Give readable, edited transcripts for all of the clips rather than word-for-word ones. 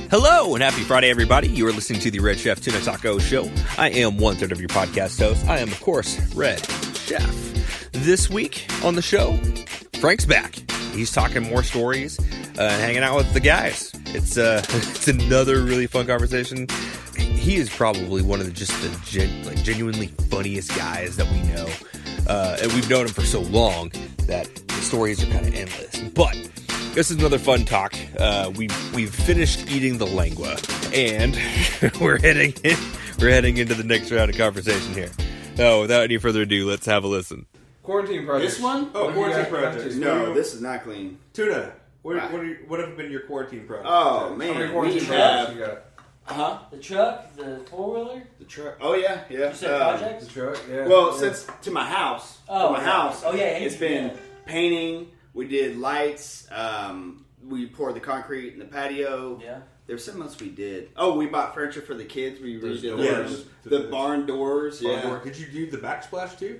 Hello and happy Friday, everybody. You are listening to the Red Chef Tuna Taco Show. I am one-third of your podcast host. I am, of course, Red Chef. This week on the show, Frank's back. He's talking more stories, hanging out with the guys. It's another really fun conversation. He is probably one of the genuinely funniest guys that we know. And we've known him for so long that the stories are kind of endless. But this is another fun talk. We've finished eating the lengua, and we're heading into the next round of conversation here. So, without any further ado, let's have a listen. Quarantine project. This one? Oh, quarantine project. No, this is not clean. Tuna, what have been your quarantine projects? Oh man, How many quarantine we projects have you got? The truck, the four-wheeler? the truck. Oh yeah. You said projects? The truck, yeah. Well, yeah. since to my house, Oh, for my house. Oh, yeah, it's been painting. We did lights. We poured the concrete in the patio. Yeah. There's something else we did. Oh, we bought furniture for the kids. We Those redid doors. the barn doors. Barn Yeah, door. Did you do the backsplash too?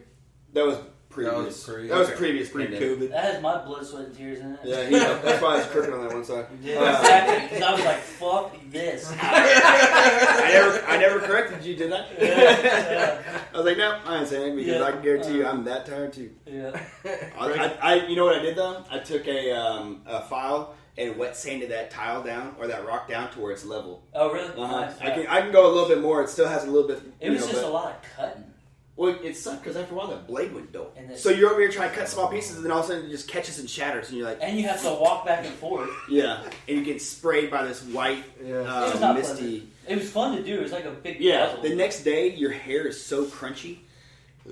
that was previous. That was previous pandemic. Pre-COVID. That has my blood, sweat, and tears in it. Yeah, that's why I was crooked on that one side. Yeah, exactly. Because I was like, fuck this. I never corrected you, did I? Yeah. I was like, no, I ain't saying because I can guarantee you I'm that tired too. Yeah. You know what I did though? I took a file and wet sanded that tile down or that rock down to where it's level. Oh, really? Uh-huh. Nice. I can go a little bit more. It still has a little bit. It was just a lot of cutting. Well, it sucked because after a while the blade went dull. And So you're over here trying to cut small pieces, and then all of a sudden it just catches and shatters, and you're like, And you have to walk back and forth. yeah, and you get sprayed by this white, It was not misty. pleasant. It was fun to do. It was like a big Yeah, puzzle. the next day your hair is so crunchy.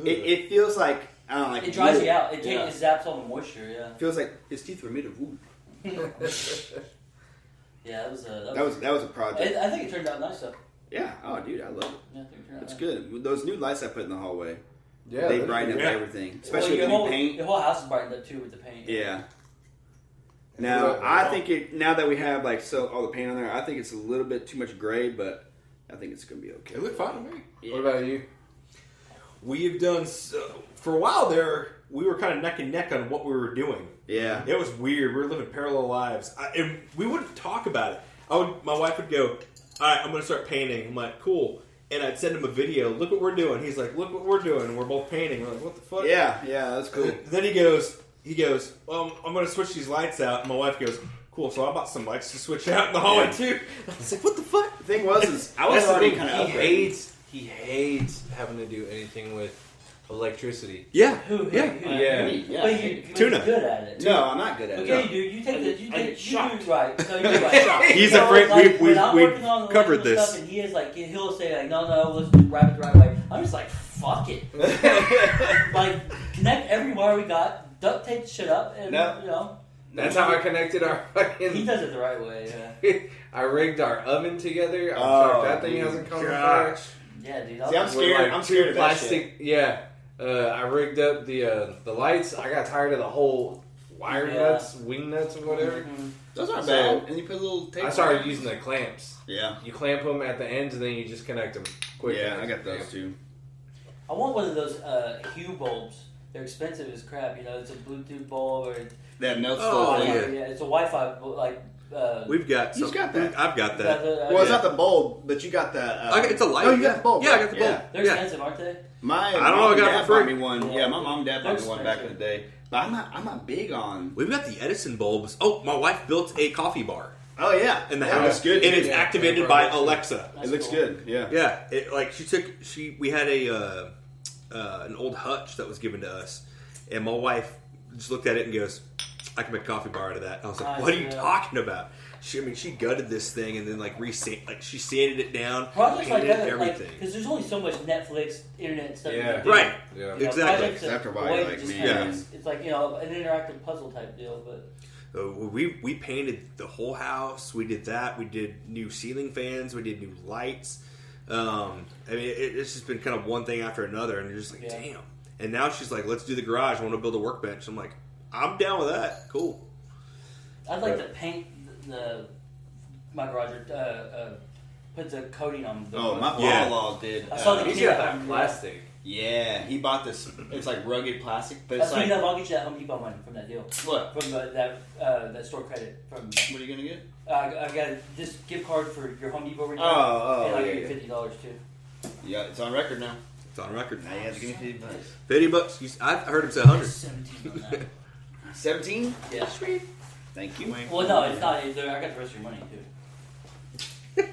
It feels like I don't know, like It dries wood. you out. It Yeah. zaps all the moisture, yeah. It feels like his teeth were made of wood. Yeah, that was a... That was a project. I think it turned out nice, though. Yeah. Oh, dude, I love it. Yeah, I think it turned out It's nice. good. With those new lights I put in the hallway, Yeah, they that's brighten up good. everything, especially your with the whole, new paint. Your whole house is brightened up, too, with the paint. Yeah. Now I think now that we have all the paint on there, I think it's a little bit too much gray, but I think it's gonna be okay. It looked fine to me. Yeah. What about you? We have done for a while there. We were kind of neck and neck on what we were doing. Yeah. It was weird. We were living parallel lives, and we wouldn't talk about it. My wife would go, "All right, I'm going to start painting." I'm like, "Cool," and I'd send him a video. Look what we're doing. He's like, "Look what we're doing." And we're both painting. We're like, "What the fuck?" Yeah, that's cool. Then he goes, "Well, I'm going to switch these lights out." And my wife goes, "Cool." So I bought some lights to switch out in the hallway too. I was like, "What the fuck?" The thing was, I was already kind of He hates having to do anything with electricity. Yeah. Who? Yeah. Yeah. But you're Tuna. good at it. No, I'm not good at it. Okay, you do. You take the. You I get do shocked. right. No, you're right. He's So, afraid. like, We've when I'm working on covered electrical this. stuff and he is like, he'll say like, no, let's just wrap it the right way. I'm just like, fuck it. Like, connect every wire we got, duct tape the shit up, and No. you know. That's how I connected our He fucking. does it the right way. Yeah. I rigged our oven together. I'm Oh, shocked that thing hasn't come apart. Yeah, dude. See, I'm scared. I'm scared of that shit. Yeah. I rigged up the lights. I got tired of the whole wire nuts, wing nuts, or whatever. Mm-hmm. Those aren't So, bad. And you put a little tape. I started using the clamps. Yeah. You clamp them at the ends, and then you just connect them quick. Yeah, I got those too. I want one of those Hue bulbs. They're expensive as crap. You know, it's a Bluetooth bulb or That melts Oh, the yeah. thing. it's a Wi-Fi like. We've got. You've got that. I've got that. Well, it's not the bulb, but you got the. It's a light. Oh, you got the bulb. Yeah, I got the bulb. Yeah. They're Yeah. expensive, aren't they? My I don't know, mom I and got it dad for bought free. me one. Yeah. Yeah, my mom and dad bought me one back in expensive. the day. But I'm not big on. We've got the Edison bulbs. Oh, my wife built a coffee bar Oh yeah, in the It house. looks good. And it's Yeah, activated yeah, by right. Alexa. That's It looks cool. good. Yeah. Yeah, we had an old hutch that was given to us, and my wife just looked at it and goes, "I can make a coffee bar out of that." And I was like, "What are you talking about?" She gutted this thing and then she sanded it down, Projects like painted that, everything. because there's only so much Netflix, internet stuff. Yeah. You can do. Right. Yeah. You know, Exactly. projects that After a while, boy, you're like, just man. kinda- it's like, you know, an interactive puzzle type deal, but We painted the whole house. We did that. We did new ceiling fans. We did new lights. I mean, it's just been kind of one thing after another, and you're just like, Yeah. damn. And now she's like, let's do the garage. I want to build a workbench. I'm like, I'm down with that. Cool. I'd like to paint my garage, put the coating on the Oh, my Yeah. father-in-law did. I saw the He's kid got on- that plastic. Yeah, he bought this. It's like rugged plastic, but That's it's like. I'll get you that Home Depot money from that deal. What? From that store credit from. What are you gonna get? I got this gift card for your Home Depot return. Oh, and I'll yeah, give you $50 too. Yeah, it's on record now. It's on record. Now you have to give me $50. I heard him say 100. 17 on that. 17. Yeah. Sweet. Thank you. Well, no, it's not. I got the rest of your money too.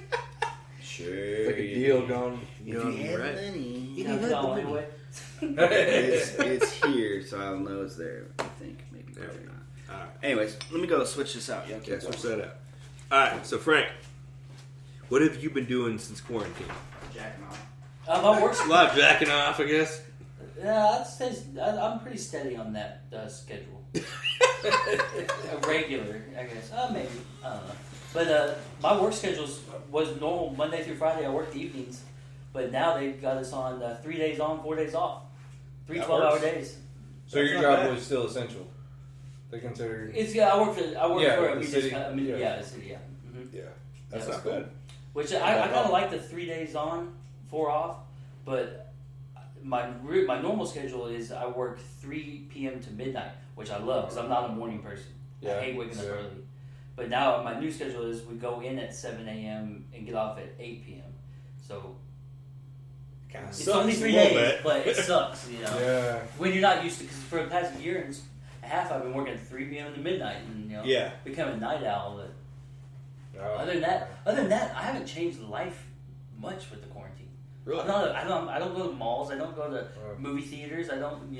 Sure. It's like a deal gone. If you had right. money. You know, anyway. It's here, so I'll know it's there. I think maybe There we probably go. not. All right. Anyways, let me go switch this out. Yeah, switch that out. All right. So Frank, what have you been doing since quarantine? Jacking off. My work. A lot of jacking off, I guess. Yeah, I'd say I'm pretty steady on that schedule. Regular, I guess. Maybe. I don't know. But my work schedule was normal Monday through Friday. I worked evenings. But now they got us on 3 days on, 4 days off. 3 That 12-hour works. days. So That's your not job bad. was still essential. They consider. It's I work for Yeah, a the media city. the city. Yeah. Mm-hmm. Yeah, that's Yeah, not cool. bad. Which I kind of like the 3 days on, 4 off, but my normal schedule is I work 3 p.m. to midnight, which I love because I'm not a morning person. Yeah, I hate waking up yeah. early. But now my new schedule is we go in at 7 a.m. and get off at 8 p.m. So Kind of it's sucks only a 3 little days, bit. but it sucks, you know. Yeah. When you're not used to, because for the past year and a half I've been working 3 p.m. to midnight and Yeah. become a night owl. But Oh. other than that, I haven't changed life much with the quarantine. Really? I don't go to malls. I don't go to Oh. movie theaters. I don't,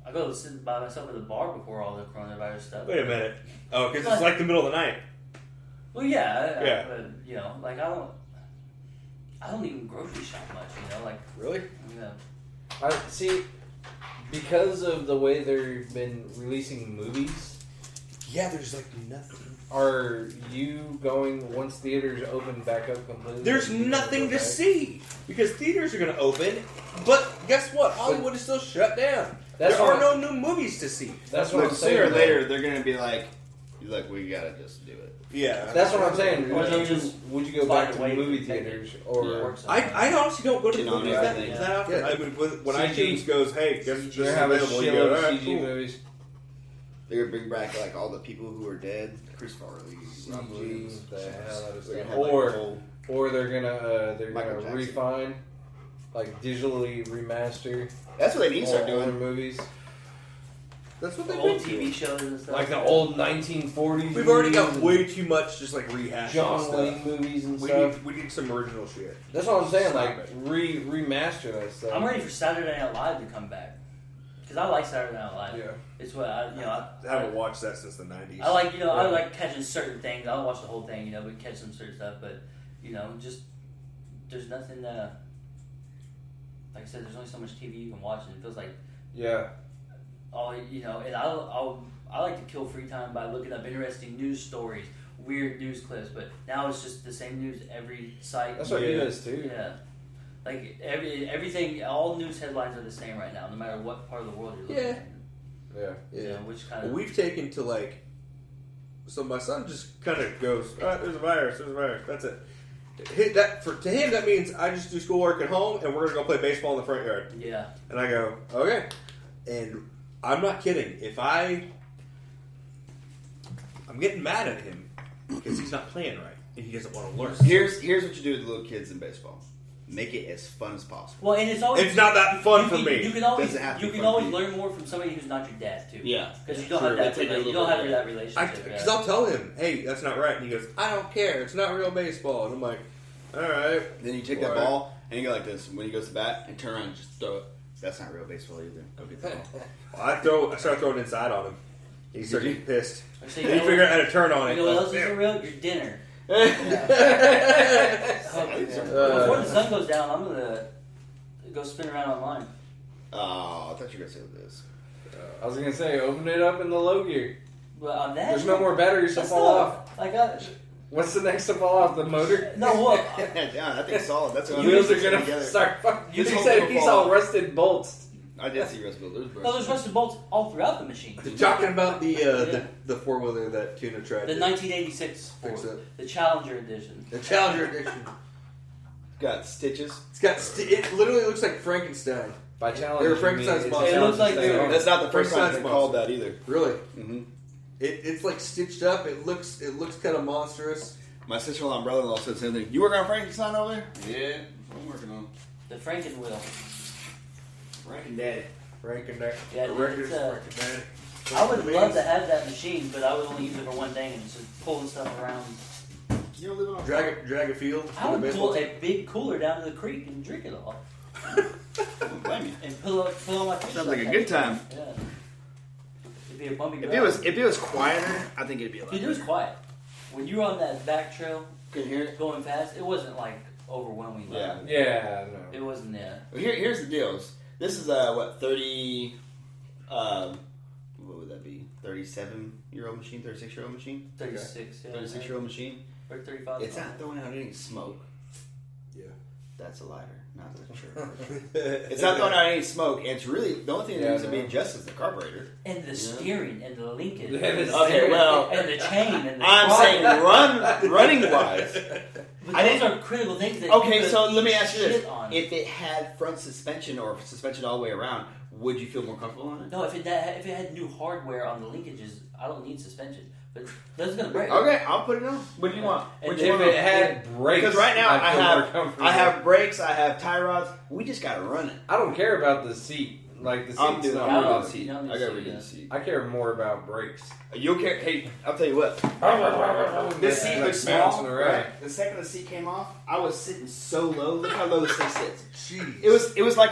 I go to sit by myself at the bar before all the coronavirus stuff. Wait a minute. Oh, because it's like the middle of the night. Well, yeah, Yeah. but like I don't even grocery shop much. Like Really? I see. Because of the way they've been releasing movies, Yeah, there's like nothing. are you going once theaters open back up completely? There's are you gonna nothing go to back? see because theaters are going to open, but guess what? Hollywood is still shut down. That's There what are no new movies to see. That's what Look, I'm saying. sooner or though. later, they're going to be like, look, we got to just do it. Yeah, That's what I'm saying. Or they'll just Would you go find back a to way movie to make it theaters or? work I honestly don't go to You know, movies yeah, that, yeah. that often. Yeah. I mean, when CG. iTunes goes, hey, guess it's They just have a available. You shitload go, of all right, CG cool. movies. They're going to bring back like all the people who are dead. Chris Farley, Rob CG, Williams. the hell out of They're gonna stuff. have, like, Or a whole- or they're gonna Michael Jackson. refine, like digitally remaster That's what they need to start older doing. movies, That's what they've old been TV doing. shows and stuff. like the old 1940s. We've already got movies way too much just like rehashing John stuff. Wayne movies and We stuff. need some original shit. That's what I'm saying. Stop Like it. remaster that stuff. I'm ready for Saturday Night Live to come back because I like Saturday Night Live. Yeah. It's what I haven't watched that since the 90s. I like, I Yeah. like catching certain things. I don't watch the whole thing, but catch some certain stuff. But just there's nothing. Like I said, there's only so much TV you can watch, and it feels like Yeah. all And I like to kill free time by looking up interesting news stories, weird news clips. But now it's just the same news every site. That's what he does too. Yeah. Like everything, all news headlines are the same right now, no matter what part of the world you're looking Yeah. at. Yeah. Yeah. Which kind of We've taken to like, so my son just kind of goes, all right, there's a virus, that's it. To him, that means I just do schoolwork at home and we're gonna go play baseball in the front yard. yeah. And I go, okay. And I'm not kidding. I'm getting mad at him because he's not playing right and he doesn't want to learn. Here's what you do with little kids in baseball. Make it as fun as possible. Well, and it's always It's not that fun for you me. can always Doesn't have to be fun always for you. learn more from somebody who's not your dad too. Yeah. Because you don't True. have that They take a you little don't have bit, that relationship. Because I'll tell him, hey, that's not right. And he goes, I don't care. It's not real baseball. And I'm like, all right. Then you take that Alright. ball and you go like this. When he goes to bat and turn around and just throw it. That's not real baseball either. Go get the ball. I start throwing inside on him. He starts getting pissed. So Then you figure out how to turn on it. You know what else Damn. isn't real? Your dinner. These are- Before the sun goes down, I'm gonna go spin around online. Oh, I thought you were gonna say this. I was gonna say, open it up in the low gear. But on that, There's no more batteries to that's fall not- off. Like What's the next to fall off? The motor? no, well, Yeah, that thing's solid. That's The what wheels are putting gonna together. start fucking. You He just said hope he it'll saw fall. rusted bolts. I did see Russ Builder. no, there's rusted bolts all throughout the machine. You're talking about Yeah. the 4-wheeler that Tuna tried The to 1986 fix Ford, it. the Challenger edition. The Challenger edition. got stitches. It literally looks like Frankenstein. By challenge, They're Frankenstein's monster. It looks like That's not the first time Frankenstein's they called that either. Really? Mm-hmm. It's like stitched up. It looks kind of monstrous. My sister-in-law and brother-in-law said the same thing. You working on Frankenstein over there? Yeah, that's what I'm working on. the Franken wheel. Franken-daddy. Frankenstein. Yeah, Frankenstein. I would love to have that machine, but I would only use it for one thing and just pulling stuff around. You don't live on Drag a field. I would pull a big cooler down to the creek and drink it all. I don't blame you. And pull on my fish. Sounds like a good time. Yeah. It'd be a bumpy If it was quieter, I think it'd be a lot. Dude, it was quiet. When you were on that back trail Can you hear it? going fast, it wasn't like overwhelming. Yeah. loud. Yeah, no. It wasn't there. Well, here's the deal. This is 30. What would that be? 37-year-old machine, 36-year-old machine, 36, yeah. 36-year-old machine. Or 35. It's not throwing out any smoke. Yeah. That's a lighter, not the shirt. It's not throwing out any smoke, and it's really the only thing that needs to be adjusted is the carburetor. And the steering and the linkage. Okay, well, and the chain and the I'm saying running wise. But those are critical things that Okay, you so could let me eat ask you this: shit on. if it had front suspension or suspension all the way around, would you feel more comfortable on it? No, if it had new hardware on the linkages, I don't need suspension. But that's gonna break. Okay, I'll put it on. What do you want? And What do you If want? it had brakes, Because right now I'd feel more comfortable. I have brakes, I have tie rods. We just gotta run it. I don't care about the seat. Like the I'm seat's doing not I'm about doing the the seat. seat. I'm I doing gotta the redo seat, the seat. I care more about brakes. You'll care. Hey, I'll tell you what. This seat Like looks bouncing small. around. Right? The second the seat came off, I was sitting so low. Look how low this thing sits. Jeez. It was like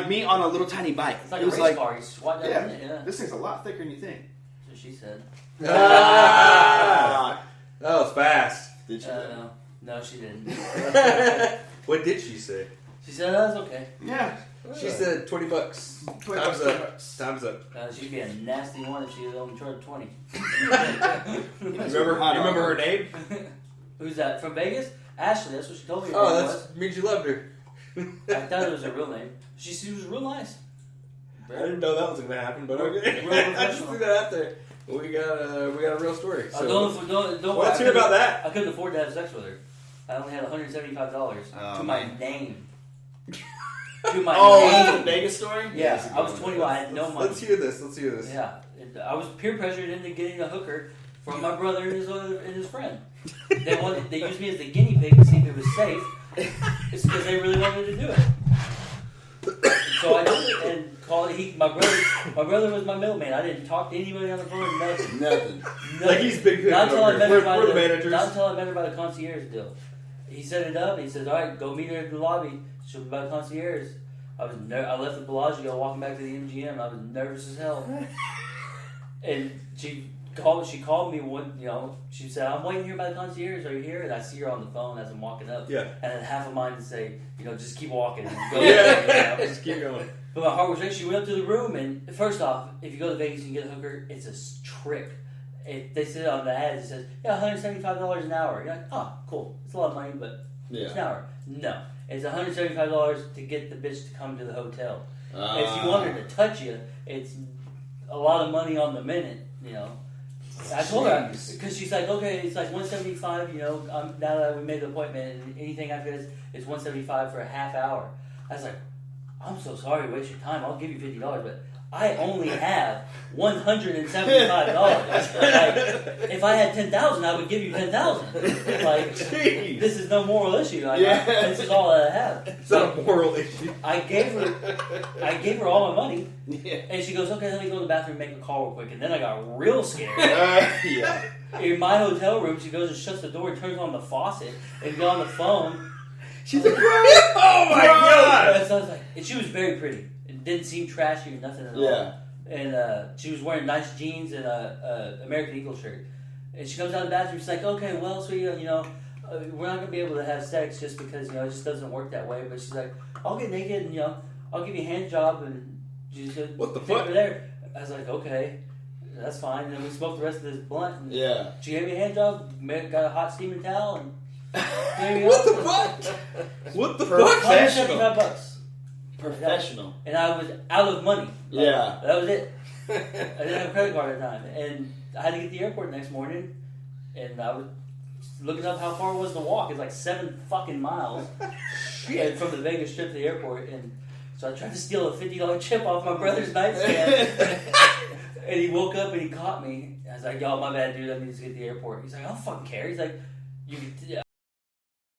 me on a little tiny bike. It's like it a was race like car. You squat down in it. Yeah. this thing's a lot thicker than you think. That's what she said. That was fast. Did you? No, she didn't. What did she say? She said that's okay. Yeah. She said $20. Time's up. Time's up. She'd be a nasty one if she was only charged 20. You remember her name? Who's that? From Vegas? Ashley. That's what she told me. Her Oh, name that means you loved her. I thought it was her real name. She was real nice. I didn't know that was going to happen, but okay. Real I just threw that out there. We got a real story. So Don't let's hear about that. I couldn't afford to have sex with her. I only had $175 to my name. To my Oh, name. the Vegas story? Yeah, I was 21. I had no money. Let's hear this. Yeah, I was peer pressured into getting a hooker from my brother and his friend. They used me as the guinea pig to see if it was safe. It's because they really wanted to do it. So I did it and called it. My brother was my middleman. I didn't talk to anybody on the phone. Nothing. Like he's big. Not until I met her by We're the managers. Not until I met her by the concierge deal. He set it up. He says, "All right, go meet her in the lobby. She'll be by the concierge." I left the Bellagio, walking back to the MGM. I was nervous as hell. And she called me one. She said, "I'm waiting here by the concierge. Are you here?" And I see her on the phone as I'm walking up. Yeah. And then half a mind to say, just keep walking. And go Just keep going. But my heart was racing. She went up to the room, and first off, if you go to Vegas and get a hooker, it's a trick. They said on the ads, it says, yeah, $175 an hour. You're like, oh, cool. It's a lot of money, but it's an hour. No. It's $175 to get the bitch to come to the hotel. If you want her to touch you, it's a lot of money on the minute, I told her, because she's like, okay, it's like $175, now that we made the appointment, and anything after this is $175 for a half hour. I was like, I'm so sorry to waste your time. I'll give you $50, but I only have $175. If I had $10,000, I would give you $10,000. This is no moral issue. This is all I have. It's not a moral issue. I gave her all my money, and she goes, "Okay, let me go to the bathroom and make a call real quick." And then I got real scared. In my hotel room, she goes and shuts the door and turns on the faucet and go on the phone. She's like, "Oh my god!" So I was like, and she was very pretty. It didn't seem trashy or nothing at all. Yeah. And she was wearing nice jeans and a American Eagle shirt. And she comes out of the bathroom. She's like, "Okay, well, sweetie, we're not gonna be able to have sex just because it just doesn't work that way." But she's like, "I'll get naked and I'll give you a hand job and just what the fuck?" There. I was like, "Okay, that's fine." And then we smoked the rest of this blunt. And she gave me a hand job. Got a hot steaming towel and. What the fuck? What the fuck? $175. Professional. And I was out of money. That was it. I didn't have a credit card at the time. And I had to get to the airport the next morning. And I was looking up how far it was to walk. It's like 7 fucking miles. shit. And from the Vegas trip to the airport, and so I tried to steal a $50 chip off my brother's nightstand. And he woke up and he caught me. I was like, "Yo, my bad, dude. I need to get to the airport." He's like, "I don't fucking care." He's like,